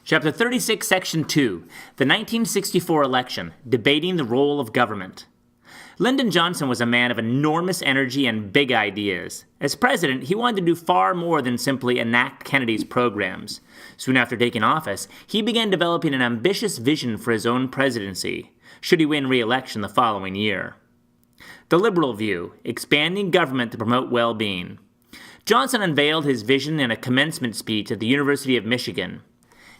Chapter 36, Section 2, the 1964 election, debating the role of government. Lyndon Johnson was a man of enormous energy and big ideas. As president, he wanted to do far more than simply enact Kennedy's programs. Soon after taking office, he began developing an ambitious vision for his own presidency, should he win re-election the following year. The liberal view, expanding government to promote well-being. Johnson unveiled his vision in a commencement speech at the University of Michigan.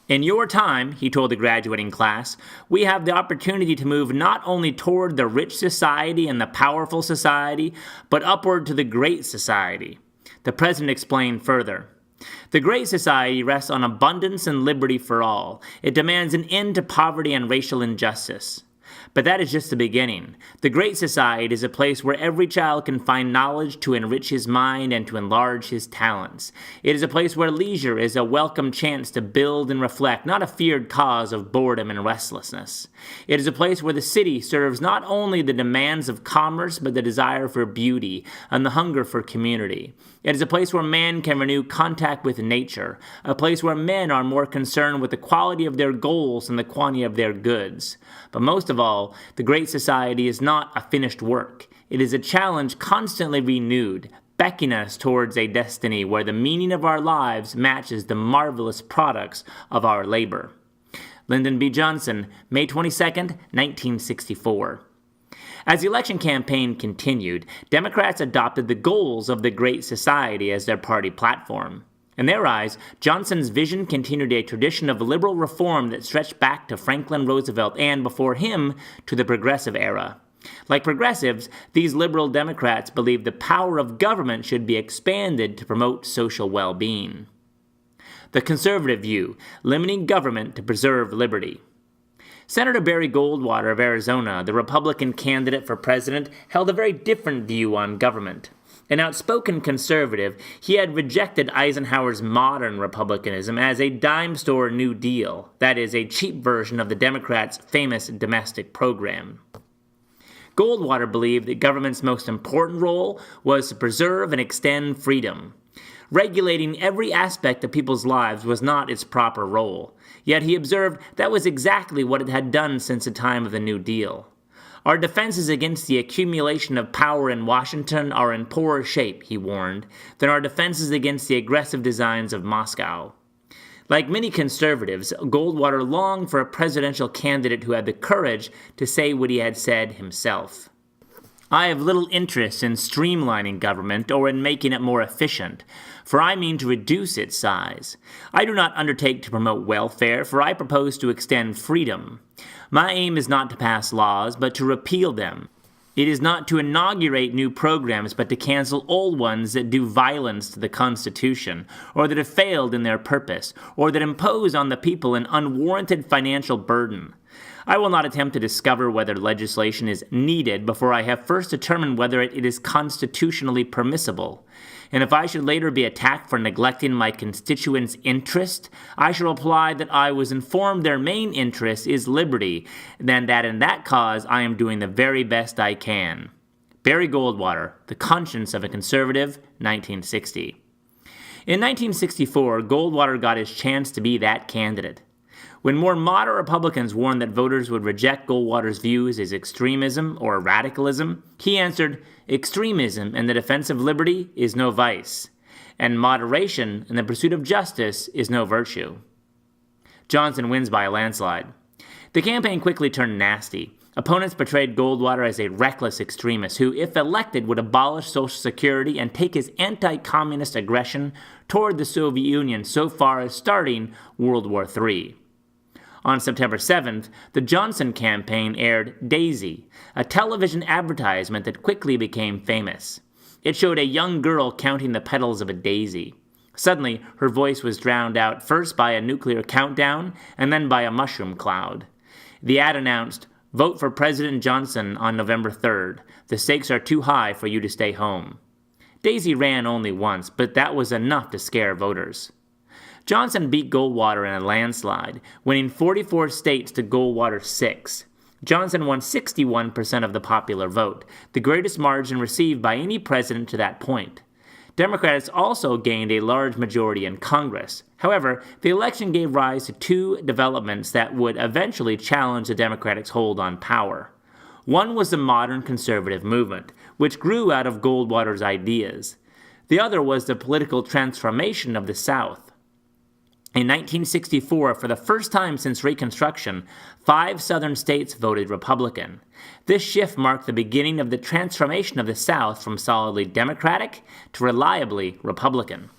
"In your time," he told the graduating class, "we have the opportunity to move not only toward the rich society and the powerful society, but upward to the great society." The president explained further. "The great society rests on abundance and liberty for all. It demands an end to poverty and racial injustice. But that is just the beginning. The great society is a place where every child can find knowledge to enrich his mind and to enlarge his talents. It is a place where leisure is a welcome chance to build and reflect, not a feared cause of boredom and restlessness. It is a place where the city serves not only the demands of commerce, but the desire for beauty and the hunger for community. It is a place where man can renew contact with nature, a place where men are more concerned with the quality of their goals than the quantity of their goods. But most of all, the Great Society is not a finished work. It is a challenge constantly renewed, beckoning us towards a destiny where the meaning of our lives matches the marvelous products of our labor." Lyndon B. Johnson, May 22, 1964. As the election campaign continued, Democrats adopted the goals of the Great Society as their party platform. In their eyes, Johnson's vision continued a tradition of liberal reform that stretched back to Franklin Roosevelt and, before him, to the Progressive era. Like progressives, these liberal Democrats believed the power of government should be expanded to promote social well-being. The conservative view, limiting government to preserve liberty. Senator Barry Goldwater of Arizona, the Republican candidate for president, held a very different view on government. An outspoken conservative, he had rejected Eisenhower's modern republicanism as a dime store New Deal, that is, a cheap version of the Democrats' famous domestic program. Goldwater believed that government's most important role was to preserve and extend freedom. Regulating every aspect of people's lives was not its proper role, yet he observed that was exactly what it had done since the time of the New Deal. "Our defenses against the accumulation of power in Washington are in poorer shape," he warned, "than our defenses against the aggressive designs of Moscow." Like many conservatives, Goldwater longed for a presidential candidate who had the courage to say what he had said himself. "I have little interest in streamlining government or in making it more efficient, for I mean to reduce its size. I do not undertake to promote welfare, for I propose to extend freedom. My aim is not to pass laws, but to repeal them. It is not to inaugurate new programs, but to cancel old ones that do violence to the Constitution, or that have failed in their purpose, or that impose on the people an unwarranted financial burden. I will not attempt to discover whether legislation is needed before I have first determined whether it is constitutionally permissible. And if I should later be attacked for neglecting my constituents' interest, I shall reply that I was informed their main interest is liberty, and that in that cause I am doing the very best I can." Barry Goldwater, The Conscience of a Conservative, 1960. In 1964, Goldwater got his chance to be that candidate. When more moderate Republicans warned that voters would reject Goldwater's views as extremism or radicalism, he answered, "Extremism in the defense of liberty is no vice, and moderation in the pursuit of justice is no virtue." Johnson wins by a landslide. The campaign quickly turned nasty. Opponents portrayed Goldwater as a reckless extremist who, if elected, would abolish Social Security and take his anti-communist aggression toward the Soviet Union so far as starting World War III. On September 7th, the Johnson campaign aired Daisy, a television advertisement that quickly became famous. It showed a young girl counting the petals of a daisy. Suddenly, her voice was drowned out first by a nuclear countdown and then by a mushroom cloud. The ad announced, "Vote for President Johnson on November 3rd. The stakes are too high for you to stay home." Daisy ran only once, but that was enough to scare voters. Johnson beat Goldwater in a landslide, winning 44 states to Goldwater's 6. Johnson won 61% of the popular vote, the greatest margin received by any president to that point. Democrats also gained a large majority in Congress. However, the election gave rise to two developments that would eventually challenge the Democrats' hold on power. One was the modern conservative movement, which grew out of Goldwater's ideas. The other was the political transformation of the South. In 1964, for the first time since Reconstruction, 5 Southern states voted Republican. This shift marked the beginning of the transformation of the South from solidly Democratic to reliably Republican.